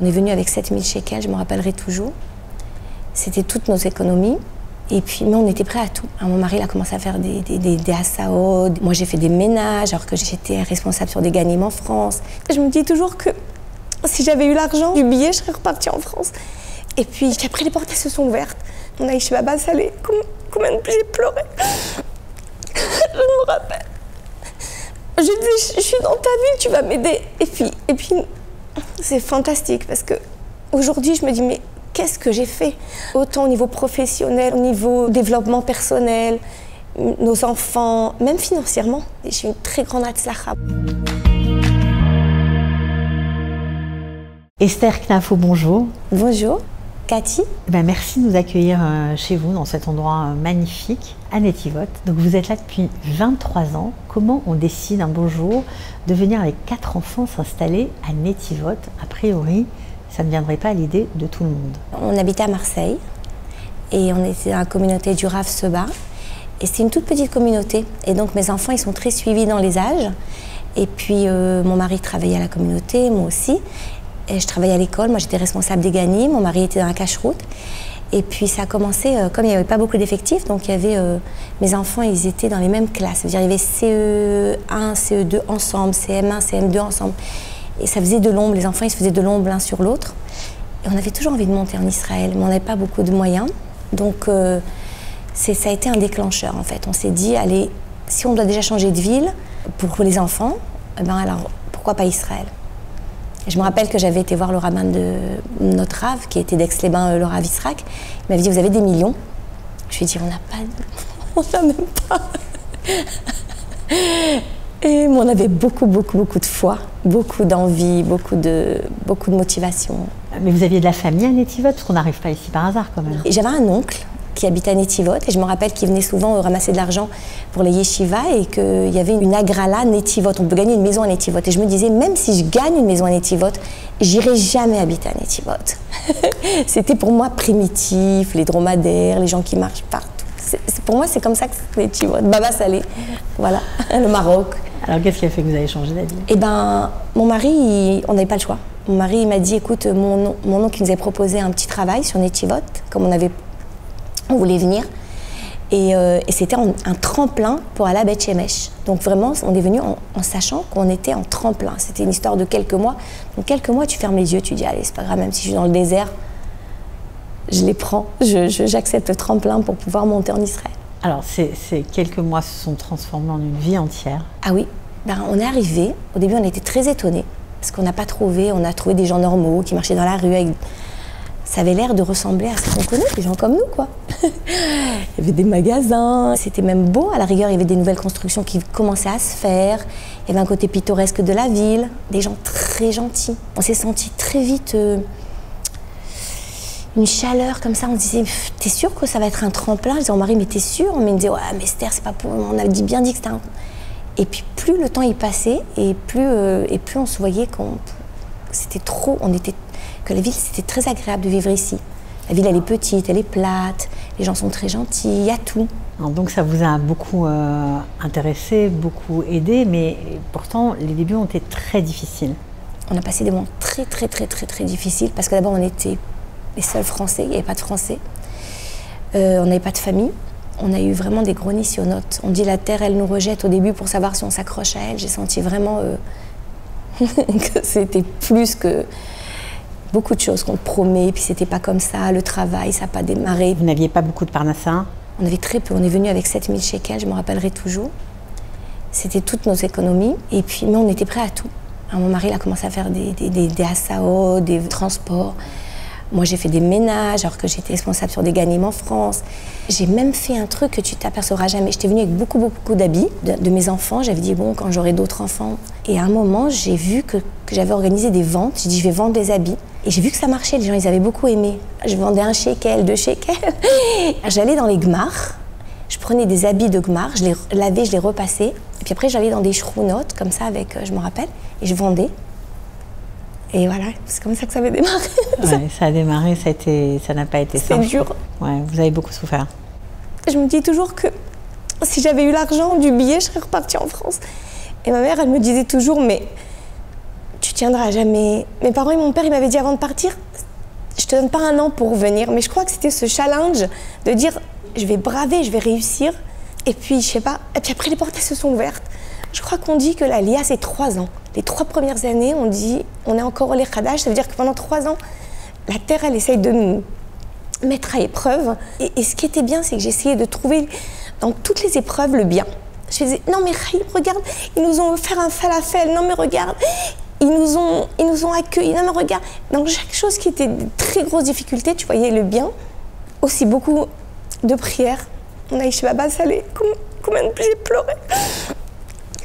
On est venu avec 7000 shekels, je me rappellerai toujours. C'était toutes nos économies. Et puis, mais on était prêts à tout. Mon mari il a commencé à faire des assaos. Moi, j'ai fait des ménages, alors que j'étais responsable sur des gagnimes en France. Je me dis toujours que si j'avais eu l'argent du billet, je serais repartie en France. Et puis, après, les portes se sont ouvertes. On a eu chez Baba Salé. Combien de j'ai pleuré. Je me rappelle. Je dis, je suis dans ta vie, tu vas m'aider. Et puis c'est fantastique parce que aujourd'hui, je me dis, mais qu'est-ce que j'ai fait? Autant au niveau professionnel, au niveau développement personnel, nos enfants, même financièrement. Je suis une très grande hatzlacha. Esther Knafo, bonjour. Bonjour. Cathy. Merci de nous accueillir chez vous, dans cet endroit magnifique, à Netivot. Donc vous êtes là depuis 23 ans. Comment on décide un beau jour de venir avec 4 enfants s'installer à Netivot? A priori, ça ne viendrait pas à l'idée de tout le monde. On habitait à Marseille et on était dans la communauté du Rav Seba. Et c'est une toute petite communauté. Et donc mes enfants, ils sont très suivis dans les âges. Et puis mon mari travaillait à la communauté, moi aussi. Et je travaillais à l'école, moi j'étais responsable des gagnimes, mon mari était dans la cache-route. Et puis ça a commencé, comme il n'y avait pas beaucoup d'effectifs, donc il y avait, mes enfants ils étaient dans les mêmes classes. C'est-à-dire il y avait CE1, CE2 ensemble, CM1, CM2 ensemble. Et ça faisait de l'ombre, les enfants ils se faisaient de l'ombre l'un sur l'autre. Et on avait toujours envie de monter en Israël, mais on n'avait pas beaucoup de moyens. Donc ça a été un déclencheur en fait. On s'est dit, allez, si on doit déjà changer de ville pour les enfants, ben alors pourquoi pas Israël? Je me rappelle que j'avais été voir le rabbin de notre Rav, qui était d'Aix-les-Bains, le Rav Israq. Il m'avait dit, vous avez des millions? Je lui ai dit, on n'a pas, on n'en a même pas. Et on avait beaucoup de foi, beaucoup d'envie, beaucoup de motivation. Mais vous aviez de la famille à Netivot, parce qu'on n'arrive pas ici par hasard quand même. J'avais un oncle qui habitait à Netivot, et je me rappelle qu'il venait souvent ramasser de l'argent pour les yeshivas et qu'il y avait une agrala Netivot, on peut gagner une maison à Netivot. Et je me disais, même si je gagne une maison à Netivot, j'irai jamais habiter à Netivot. C'était pour moi primitif, les dromadaires, les gens qui marchent partout. Pour moi, c'est comme ça que c'est Netivot, Baba Salé, voilà, le Maroc. Alors qu'est-ce qui a fait que vous avez changé d'avis? Eh ben, mon mari, on n'avait pas le choix. Mon mari il m'a dit, écoute, mon oncle nous avait proposé un petit travail sur Netivot, comme on voulait venir, et c'était un tremplin pour aller à Beth Shemesh. Donc vraiment, on est venu en sachant qu'on était en tremplin. C'était une histoire de quelques mois. Donc quelques mois, tu fermes les yeux, tu dis, allez, c'est pas grave, même si je suis dans le désert, je les prends, j'accepte le tremplin pour pouvoir monter en Israël. Alors ces quelques mois se sont transformés en une vie entière. Ah oui, on est arrivé, au début on était très étonnés, parce qu'on n'a pas trouvé, on a trouvé des gens normaux qui marchaient dans la rue avec... Ça avait l'air de ressembler à ce qu'on connaît, des gens comme nous, quoi. Il y avait des magasins, c'était même beau. À la rigueur, il y avait des nouvelles constructions qui commençaient à se faire. Il y avait un côté pittoresque de la ville, des gens très gentils. On s'est senti très vite une chaleur comme ça. On se disait, t'es sûr que ça va être un tremplin? Je disais au mari, mais t'es sûr? Mais il me disait, ouais, mais Esther, c'est pas pour... On a bien dit que c'était un... Et puis plus le temps y passait, et plus on se voyait c'était trop... que la ville, c'était très agréable de vivre ici. La ville, elle est petite, elle est plate, les gens sont très gentils, il y a tout. Alors donc ça vous a beaucoup intéressé, beaucoup aidé, mais pourtant les débuts ont été très difficiles. On a passé des moments très difficiles, parce que d'abord on était les seuls Français, il n'y avait pas de Français. On n'avait pas de famille. On a eu vraiment des gros nissionotes. On dit la terre, elle nous rejette au début pour savoir si on s'accroche à elle. J'ai senti vraiment que c'était plus que... beaucoup de choses qu'on te promet, puis c'était pas comme ça, le travail, ça n'a pas démarré. Vous n'aviez pas beaucoup de parnassa? On avait très peu, on est venu avec 7000 shekels, je me rappellerai toujours. C'était toutes nos économies, et puis, mais on était prêts à tout. Mon mari il a commencé à faire des assaos, des transports. Moi j'ai fait des ménages, alors que j'étais responsable sur des gagnimes en France. J'ai même fait un truc que tu t'apercevras jamais. J'étais venue avec beaucoup d'habits de mes enfants. J'avais dit, bon, quand j'aurai d'autres enfants. Et à un moment, j'ai vu que j'avais organisé des ventes. J'ai dit, je vais vendre des habits. Et j'ai vu que ça marchait, les gens, ils avaient beaucoup aimé. Je vendais 1 shekel, 2 shekels. J'allais dans les gmars, je prenais des habits de gmar, je les lavais, je les repassais. Et puis après, j'allais dans des shrounotes, comme ça, avec, je me rappelle, et je vendais. Et voilà, c'est comme ça que ça avait démarré. Ouais, ça a démarré, ça n'a pas été simple. C'est dur. Ouais, vous avez beaucoup souffert. Je me dis toujours que si j'avais eu l'argent du billet, je serais repartie en France. Et ma mère, elle me disait toujours, mais tu tiendras jamais. Mes parents et mon père, ils m'avaient dit avant de partir, je te donne pas un an pour revenir, mais je crois que c'était ce challenge de dire, je vais braver, je vais réussir. Et puis, je sais pas, et puis après, les portes, elles se sont ouvertes. Je crois qu'on dit que la LIA, c'est 3 ans. Les 3 premières années, on dit, on est encore au Khadaj, ça veut dire que pendant 3 ans, la Terre, elle essaye de nous mettre à épreuve. Et ce qui était bien, c'est que j'essayais de trouver dans toutes les épreuves le bien. Je faisais, non mais Khaïb, regarde, ils nous ont offert un falafel, non mais regarde, ils nous ont accueillis, non mais regarde. Dans chaque chose qui était de très grosses difficultés, tu voyais le bien. Aussi beaucoup de prières. On a chez Baba Salé, combien de j'ai pleuré.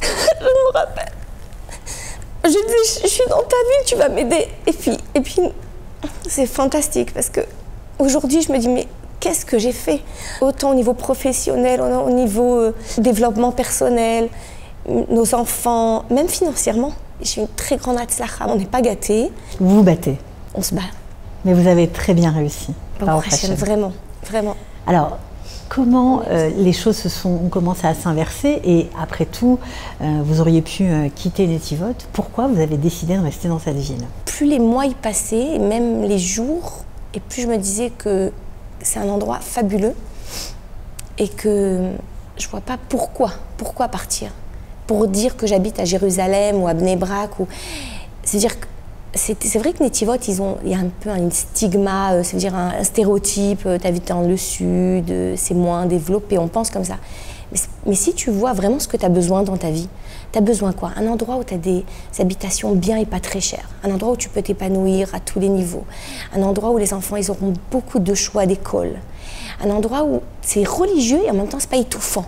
Je me rappelle. Je disais, je suis dans ta vie, tu vas m'aider. Et puis c'est fantastique parce que aujourd'hui, je me dis, mais qu'est-ce que j'ai fait? Autant au niveau professionnel, au niveau développement personnel, nos enfants, même financièrement. Je suis une très grande atzlacha, on n'est pas gâtés. Vous vous battez? On se bat. Mais vous avez très bien réussi. Vraiment, vraiment. Alors, comment les choses ont commencé à s'inverser et après tout, vous auriez pu quitter Netivot. Pourquoi vous avez décidé de rester dans cette ville? Plus les mois y passaient, et même les jours, et plus je me disais que c'est un endroit fabuleux et que je vois pas pourquoi partir. Pour dire que j'habite à Jérusalem ou à Bnei Brak. C'est-à-dire que c'est vrai que Netivot, il y a un peu un stigma, ça veut dire un stéréotype, t'habites dans le sud, c'est moins développé, on pense comme ça. Mais si tu vois vraiment ce que tu as besoin dans ta vie, tu as besoin quoi? Un endroit où tu as des habitations bien et pas très chères, un endroit où tu peux t'épanouir à tous les niveaux, un endroit où les enfants ils auront beaucoup de choix d'école, un endroit où c'est religieux et en même temps c'est pas étouffant.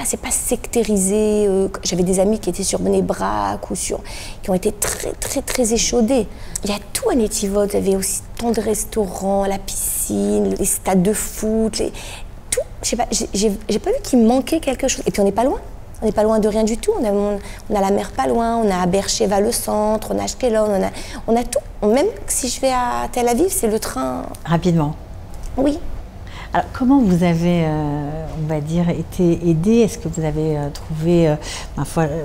C'est pas sectarisé. J'avais des amis qui étaient sur Bnei Brak qui ont été très échaudés. Il y a tout à Netivot. Il y avait aussi tant de restaurants, la piscine, les stades de foot, tout. Je sais pas, j'ai pas vu qu'il manquait quelque chose. Et puis on n'est pas loin. On n'est pas loin de rien du tout. On a la mer pas loin, on a Beersheva le centre, on a Ashkelon, on a tout. Même si je vais à Tel Aviv, c'est le train. Rapidement. Oui. Alors, comment vous avez, on va dire, été aidé? Est-ce que vous avez trouvé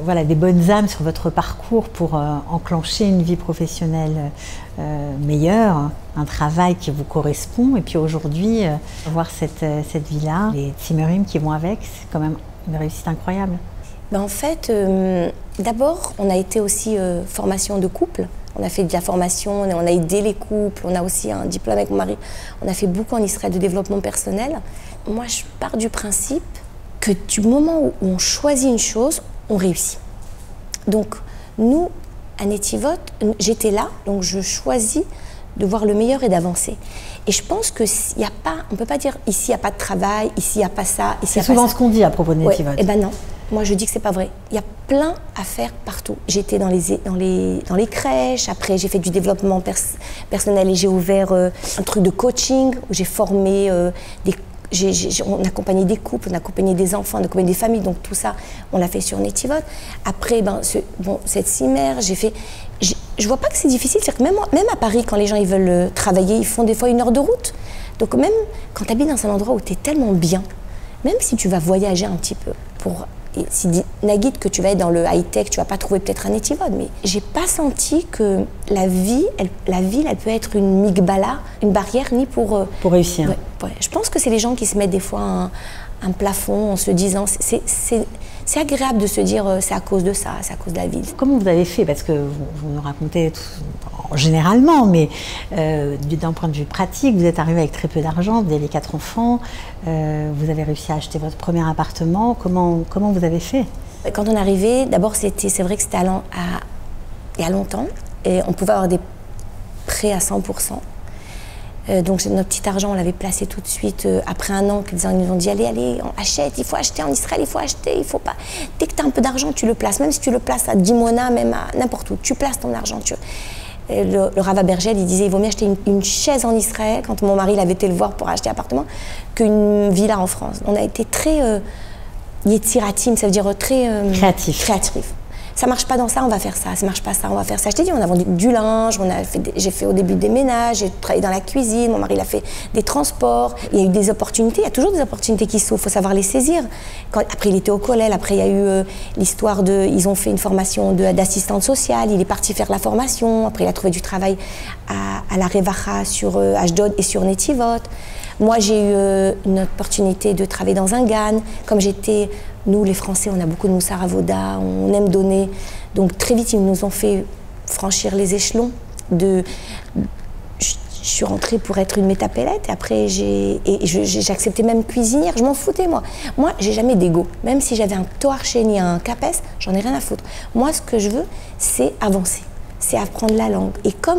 voilà, des bonnes âmes sur votre parcours pour enclencher une vie professionnelle meilleure, un travail qui vous correspond? Et puis aujourd'hui, voir cette vie-là, les Tsimerim qui vont avec, c'est quand même une réussite incroyable. En fait, d'abord, on a été aussi formation de couple. On a fait de la formation, on a aidé les couples, on a aussi un diplôme avec mon mari. On a fait beaucoup en Israël de développement personnel. Moi, je pars du principe que du moment où on choisit une chose, on réussit. Donc, nous, à Netivot, j'étais là, donc je choisis de voir le meilleur et d'avancer. Et je pense que il y a pas, on peut pas dire ici il n'y a pas de travail, ici il n'y a pas ça, ici il y a pas ça. C'est souvent ce qu'on dit à propos de Netivot. Eh ben non. Moi, je dis que c'est pas vrai. Il y a plein à faire partout. J'étais dans les crèches. Après, j'ai fait du développement personnel et j'ai ouvert un truc de coaching où j'ai formé on accompagnait des couples, on accompagnait des enfants, on accompagnait des familles. Donc tout ça, on l'a fait sur Netivot. Après, cette cimère, j'ai fait. Je vois pas que c'est difficile. C'est-à-dire que même à Paris, quand les gens ils veulent travailler, ils font des fois 1 heure de route. Donc même quand tu habites dans un endroit où tu es tellement bien, même si tu vas voyager un petit peu pour si Nagid que tu vas être dans le high-tech, tu vas pas trouver peut-être un Netivot, mais j'ai pas senti que la ville, elle peut être une migbala, une barrière, ni pour réussir. Ouais. Je pense que c'est les gens qui se mettent des fois un plafond en se disant, c'est agréable de se dire c'est à cause de ça, c'est à cause de la ville. Comment vous avez fait? Parce que vous nous racontez généralement, mais d'un point de vue pratique, vous êtes arrivé avec très peu d'argent, vous avez 4 enfants, vous avez réussi à acheter votre premier appartement. Comment vous avez fait? Quand on est arrivé, d'abord c'est vrai que c'était il y a longtemps, et on pouvait avoir des prêts à 100%. Donc notre petit argent, on l'avait placé tout de suite après 1 an. Ils nous ont dit allez, on achète, il faut acheter en Israël, il faut acheter, il faut pas. Dès que tu as un peu d'argent, tu le places. Même si tu le places à Dimona, même à n'importe où, tu places ton argent. Le Rav Bergel, il disait il vaut mieux acheter une chaise en Israël, quand mon mari l'avait été le voir pour acheter un appartement, qu'une villa en France. On a été très yetziratim, ça veut dire très créatif. ça marche pas dans ça, on va faire ça. Ça marche pas ça, on va faire ça. Je t'ai dit, on a vendu du linge, j'ai fait au début des ménages, j'ai travaillé dans la cuisine, mon mari il a fait des transports. Il y a eu des opportunités, il y a toujours des opportunités qui s'ouvrent, il faut savoir les saisir. Après il était au collège, après il y a eu l'histoire ils ont fait une formation d'assistante sociale, il est parti faire la formation, après il a trouvé du travail à la Revacha sur Ashdod et sur Netivot. Moi, j'ai eu une opportunité de travailler dans un GAN. Comme nous, les Français, on a beaucoup de moussar avoda, on aime donner. Donc, très vite, ils nous ont fait franchir les échelons. Je suis rentrée pour être une métapellette. Et après, j'ai accepté même cuisinière. Je m'en foutais, moi. Moi, j'ai jamais d'ego. Même si j'avais un toar chéni, un capes, j'en ai rien à foutre. Moi, ce que je veux, c'est avancer. C'est apprendre la langue. Et quand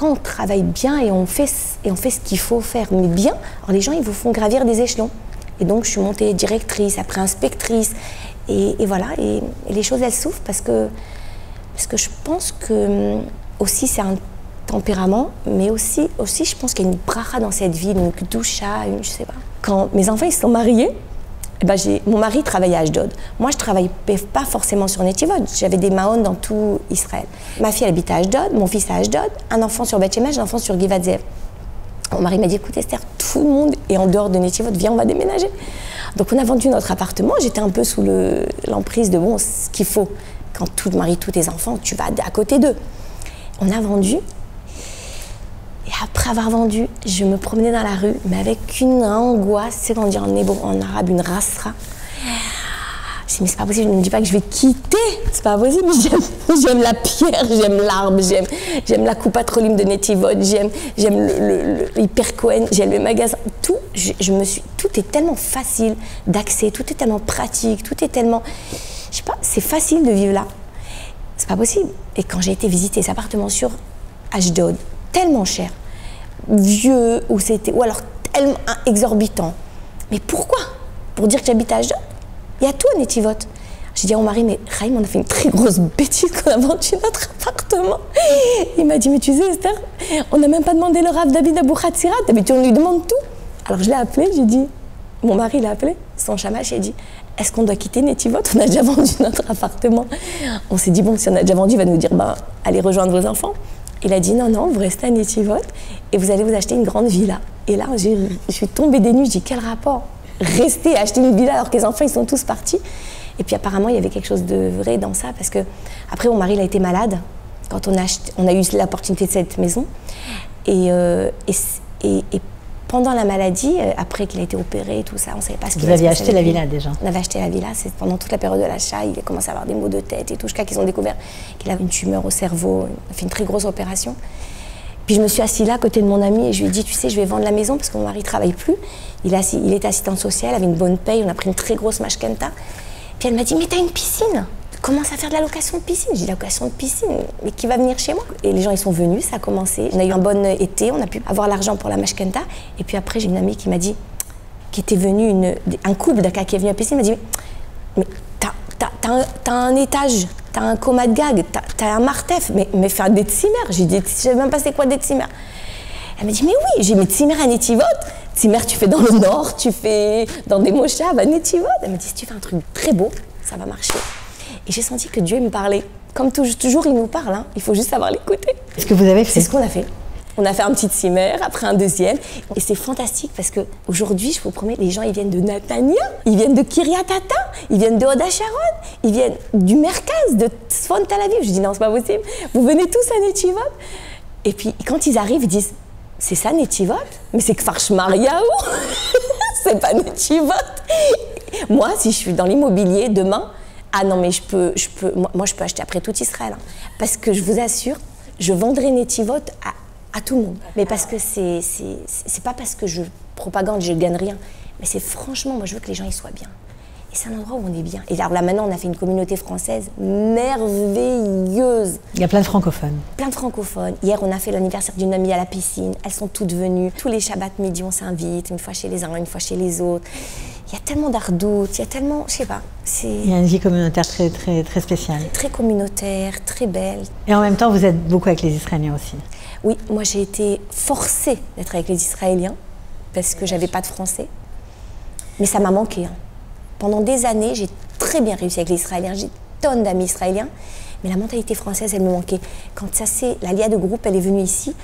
on travaille bien et on fait ce qu'il faut faire, mais bien, alors les gens, ils vous font gravir des échelons. Et donc, je suis montée directrice, après inspectrice. Et voilà, et les choses, elles s'ouvrent parce que je pense que, aussi, c'est un tempérament, mais aussi je pense qu'il y a une bracha dans cette vie, une kedusha, je sais pas. Quand mes enfants, ils se sont mariés, mon mari travaillait à Ashdod. Moi, je ne travaillais pas forcément sur Netivot. J'avais des maons dans tout Israël. Ma fille, elle habitait à Ashdod, mon fils à Ashdod, un enfant sur Beth Shemesh, un enfant sur Givat Ze'ev. Mon mari m'a dit, écoute Esther, tout le monde est en dehors de Netivot, viens, on va déménager. Donc on a vendu notre appartement, j'étais un peu sous l'emprise de, bon, ce qu'il faut. Quand tu maries tous tes enfants, tu vas à côté d'eux. On a vendu. Et après avoir vendu, je me promenais dans la rue, mais avec une angoisse, c'est qu'on dit en arabe, une rasra. Je dis, mais c'est pas possible, je ne me dis pas que je vais quitter, c'est pas possible. J'aime la pierre, j'aime l'arbre, j'aime la coupe patrolim de Netivot, j'aime le Hyper Cohen, j'aime le magasin. Tout, tout est tellement facile d'accès, tout est tellement pratique, tout est tellement. Je sais pas, c'est facile de vivre là. C'est pas possible. Et quand j'ai été visiter cet appartement sur Ashdod, tellement cher, vieux, ou alors tellement exorbitant. Mais pourquoi? Pour dire que j'habite à Ashdod? Il y a tout à Netivot. J'ai dit à mon mari, mais Raïm, on a fait une très grosse bêtise qu'on a vendu notre appartement. Il m'a dit, mais tu sais Esther, on n'a même pas demandé le Rav David Abou Khatsirat, d'habitude on lui demande tout. Alors je l'ai appelé, j'ai dit, mon mari l'a appelé, son chamash, j'ai dit, est-ce qu'on doit quitter Netivot? On a déjà vendu notre appartement. On s'est dit, bon, si on a déjà vendu, il va nous dire, allez rejoindre vos enfants. Il a dit non, vous restez à Netivot et vous allez vous acheter une grande villa. Et là, je suis tombée des nues, je dis quel rapport? Rester et acheter une villa alors que les enfants ils sont tous partis. Et puis apparemment, il y avait quelque chose de vrai dans ça parce que après mon mari il a été malade quand on a eu l'opportunité de cette maison et pendant la maladie, après qu'il a été opéré, tout ça, on ne savait pas ce qu'il Vous aviez acheté la villa déjà? On avait acheté la villa, c'est pendant toute la période de l'achat, il a commencé à avoir des maux de tête et tout, jusqu'à qu'ils ont découvert qu'il avait une tumeur au cerveau, il a fait une très grosse opération. Puis je me suis assise là à côté de mon ami et je lui ai dit, tu sais, je vais vendre la maison parce que mon mari ne travaille plus. Il était assistant social, avait une bonne paye, on a pris une très grosse mashkenta. Puis elle m'a dit, mais t'as une piscine? Commence à faire de la location de piscine. J'ai dit, location de piscine, mais qui va venir chez moi? Et les gens, ils sont venus, ça a commencé. On a eu un bon été, on a pu avoir l'argent pour la mashkenta. Et puis après, j'ai une amie qui m'a dit, qui était venue, un couple d'Aka qui est venu à la piscine, m'a dit, mais t'as un étage, t'as un coma de gag, t'as un martef, mais fais un décimer. J'ai dit, je sais même pas c'est quoi décimer. Elle m'a dit, mais oui, j'ai mis Tsimer à Netivot. Tsimer, tu fais dans le nord, tu fais dans des moshavs à Netivot. Elle m'a dit, si tu fais un truc très beau, ça va marcher. Et j'ai senti que Dieu me parlait. Comme toujours, il nous parle, hein. Il faut juste savoir l'écouter. Est-ce que vous avez fait? C'est ce qu'on a fait. On a fait un petit Tsimer, après un deuxième. Et c'est fantastique parce qu'aujourd'hui, je vous promets, les gens, ils viennent de Natania, ils viennent de Kiryat Ata, ils viennent de Hod HaSharon, ils viennent du Merkaz, de Tzfon Tel Aviv. Je dis, non, c'est pas possible. Vous venez tous à Netivot. Et puis, quand ils arrivent, ils disent, c'est ça Netivot? Mais c'est Kfar Shmariaou. C'est pas Netivot. Moi, si je suis dans l'immobilier demain, ah non, mais je peux acheter après tout Israël. Hein, parce que je vous assure, je vendrai Netivot à tout le monde. Mais parce que c'est pas parce que je propagande, je gagne rien. Mais c'est franchement, moi je veux que les gens ils soient bien. Et c'est un endroit où on est bien. Et alors là maintenant, on a fait une communauté française merveilleuse. Il y a plein de francophones. Plein de francophones. Hier, on a fait l'anniversaire d'une amie à la piscine. Elles sont toutes venues. Tous les Shabbats midi, on s'invite, une fois chez les uns, une fois chez les autres. Il y a tellement d'ardoutes, il y a tellement, je sais pas. Il y a une vie communautaire très, très, très spéciale. Très communautaire, très belle. Et en même temps, vous êtes beaucoup avec les Israéliens aussi. Oui, moi j'ai été forcée d'être avec les Israéliens parce que j'avais pas de français. Mais ça m'a manqué. Hein. Pendant des années, j'ai très bien réussi avec les Israéliens. J'ai tonnes d'amis israéliens, mais la mentalité française, elle me manquait. Quand la Lia de groupe, elle est venue ici,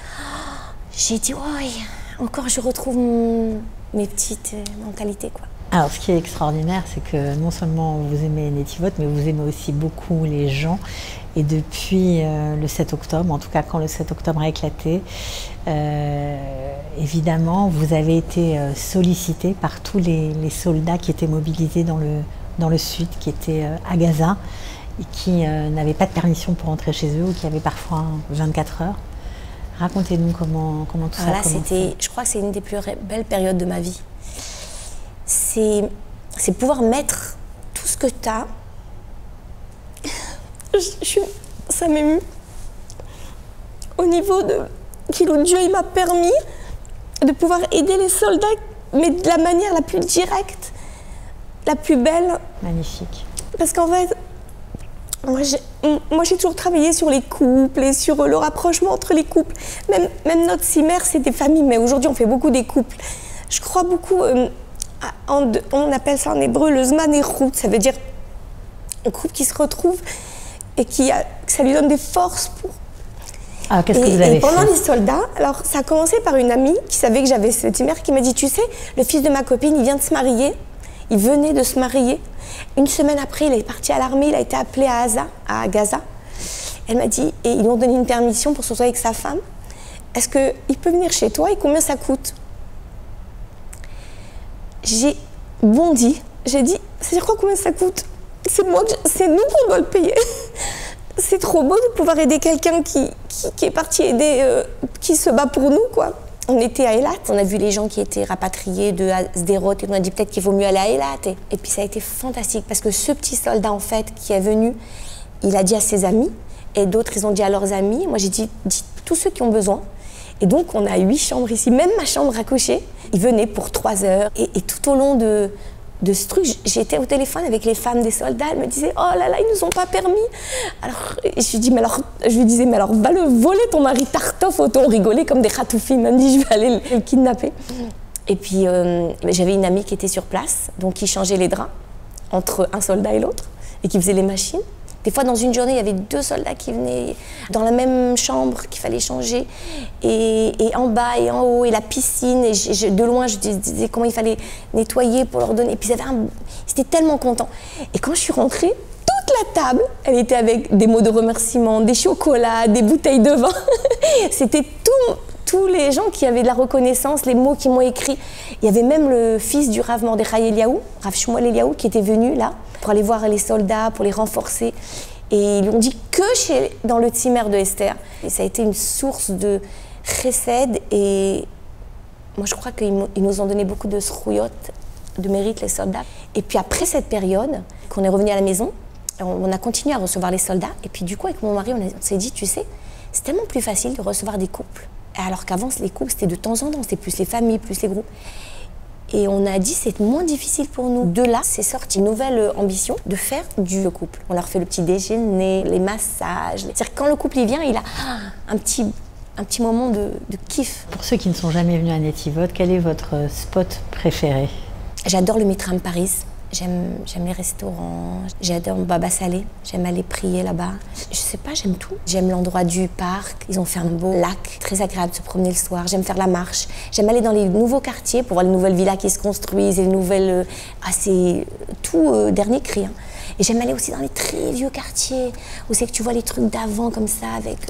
j'ai dit, oh, encore je retrouve mes petites mentalités, quoi. Alors, ce qui est extraordinaire, c'est que non seulement vous aimez Netivot, mais vous aimez aussi beaucoup les gens. Et depuis le 7 octobre, en tout cas quand le 7 octobre a éclaté, évidemment, vous avez été sollicité par tous les soldats qui étaient mobilisés dans le sud, qui étaient à Gaza, et qui n'avaient pas de permission pour rentrer chez eux, ou qui avaient parfois 24 heures. Racontez-nous comment tout ça a commencé. Je crois que c'est une des plus belles périodes de ma vie. C'est pouvoir mettre tout ce que tu as. Ça m'émue. Au niveau de Dieu, il m'a permis de pouvoir aider les soldats, mais de la manière la plus directe, la plus belle. Magnifique. Parce qu'en fait, moi j'ai toujours travaillé sur les couples et sur le rapprochement entre les couples. Même notre cimère, c'est des familles, mais aujourd'hui on fait beaucoup des couples. Je crois beaucoup, on appelle ça en hébreu le zman echut, ça veut dire un couple qui se retrouve et que ça lui donne des forces pour... Ah, qu'est-ce que vous avez fait? Pendant les soldats, alors ça a commencé par une amie qui savait que j'avais ce timère qui m'a dit, tu sais, le fils de ma copine, il vient de se marier, il venait de se marier. Une semaine après, il est parti à l'armée, il a été appelé à Gaza. Elle m'a dit, et ils lui ont donné une permission pour se retrouver avec sa femme. Est-ce qu'il peut venir chez toi et combien ça coûte? J'ai bondi, j'ai dit, c'est-à-dire quoi combien ça coûte? C'est nous qu'on doit le payer. C'est trop beau de pouvoir aider quelqu'un qui est parti aider, qui se bat pour nous, quoi. On était à Eilat, on a vu les gens qui étaient rapatriés de Sderot et on a dit peut-être qu'il vaut mieux aller à Eilat. Et puis ça a été fantastique parce que ce petit soldat, en fait, qui est venu, il a dit à ses amis et d'autres, ils ont dit à leurs amis. Moi, j'ai dit tous ceux qui ont besoin. Et donc, on a 8 chambres ici, même ma chambre à coucher. Ils venaient pour 3 heures. Et tout au long de ce truc, j'étais au téléphone avec les femmes des soldats, elles me disaient « Oh là là, ils nous ont pas permis !» Alors, je lui disais « Mais alors, va le voler ton mari Tartof !» On rigolait comme des khatoufim, elle me dit « Je vais aller le kidnapper !» Et puis, j'avais une amie qui était sur place, donc qui changeait les draps entre un soldat et l'autre, et qui faisait les machines. Des fois, dans une journée, il y avait 2 soldats qui venaient dans la même chambre qu'il fallait changer, et en bas et en haut, et la piscine. Et de loin, je disais comment il fallait nettoyer pour leur donner. Et puis, ils étaient tellement contents. Et quand je suis rentrée, toute la table, elle était avec des mots de remerciement, des chocolats, des bouteilles de vin. C'était tous les gens qui avaient de la reconnaissance, les mots qu'ils m'ont écrits. Il y avait même le fils du Rav Mordechai Eliaou, Rav Shmuel Eliaou, qui était venu là pour aller voir les soldats, pour les renforcer. Et ils lui ont dit que dans le Tzimmer de Esther. Et ça a été une source de chesed. Et moi, je crois qu'ils nous ont donné beaucoup de srouyot, de mérite, les soldats. Et puis après cette période, qu'on est revenu à la maison, on a continué à recevoir les soldats. Et puis du coup, avec mon mari, on s'est dit, tu sais, c'est tellement plus facile de recevoir des couples. Alors qu'avant, les couples, c'était de temps en temps, c'était plus les familles, plus les groupes. Et on a dit c'est moins difficile pour nous. De là, c'est sorti une nouvelle ambition de faire du couple. On leur fait le petit déjeuner, les massages. C'est-à-dire que quand le couple y vient, il a un petit moment de kiff. Pour ceux qui ne sont jamais venus à Netivot, quel est votre spot préféré? J'adore le Mitram Paris. J'aime les restaurants, j'adore Baba Salé, j'aime aller prier là-bas. Je sais pas, j'aime tout. J'aime l'endroit du parc, ils ont fait un beau lac, très agréable de se promener le soir. J'aime faire la marche, j'aime aller dans les nouveaux quartiers pour voir les nouvelles villas qui se construisent et les nouvelles... c'est tout dernier cri. Hein. Et j'aime aller aussi dans les très vieux quartiers où c'est que tu vois les trucs d'avant comme ça avec...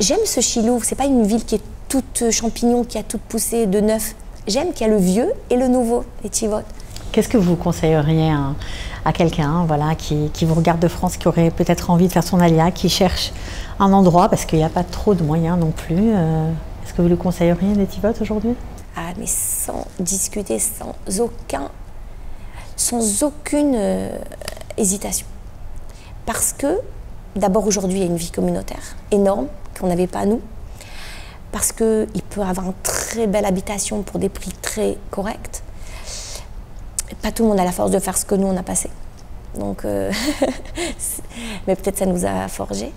J'aime ce Chilouv, c'est pas une ville qui est toute champignon, qui a toute poussé de neuf. J'aime qu'il y a le vieux et le nouveau, les Tivot. Qu'est-ce que vous conseilleriez à quelqu'un voilà, qui vous regarde de France, qui aurait peut-être envie de faire son alia, qui cherche un endroit, parce qu'il n'y a pas trop de moyens non plus. Est-ce que vous le conseilleriez, Netivot, aujourd'hui? Ah, mais sans discuter, sans aucune hésitation. Parce que, d'abord, aujourd'hui, il y a une vie communautaire énorme, qu'on n'avait pas nous. Parce qu'il peut avoir une très belle habitation pour des prix très corrects. Pas tout le monde a la force de faire ce que nous, on a passé. Donc, mais peut-être ça nous a forgé.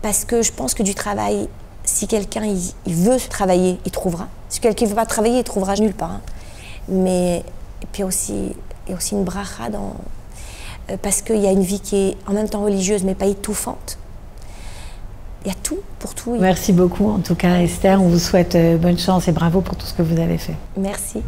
Parce que je pense que du travail, si quelqu'un il veut travailler, il trouvera. Si quelqu'un ne veut pas travailler, il trouvera nulle part. Hein. Mais et puis il y a aussi une bracha parce qu'il y a une vie qui est en même temps religieuse mais pas étouffante. Il y a tout, pour tout. Merci beaucoup en tout cas Esther, on vous souhaite bonne chance et bravo pour tout ce que vous avez fait. Merci.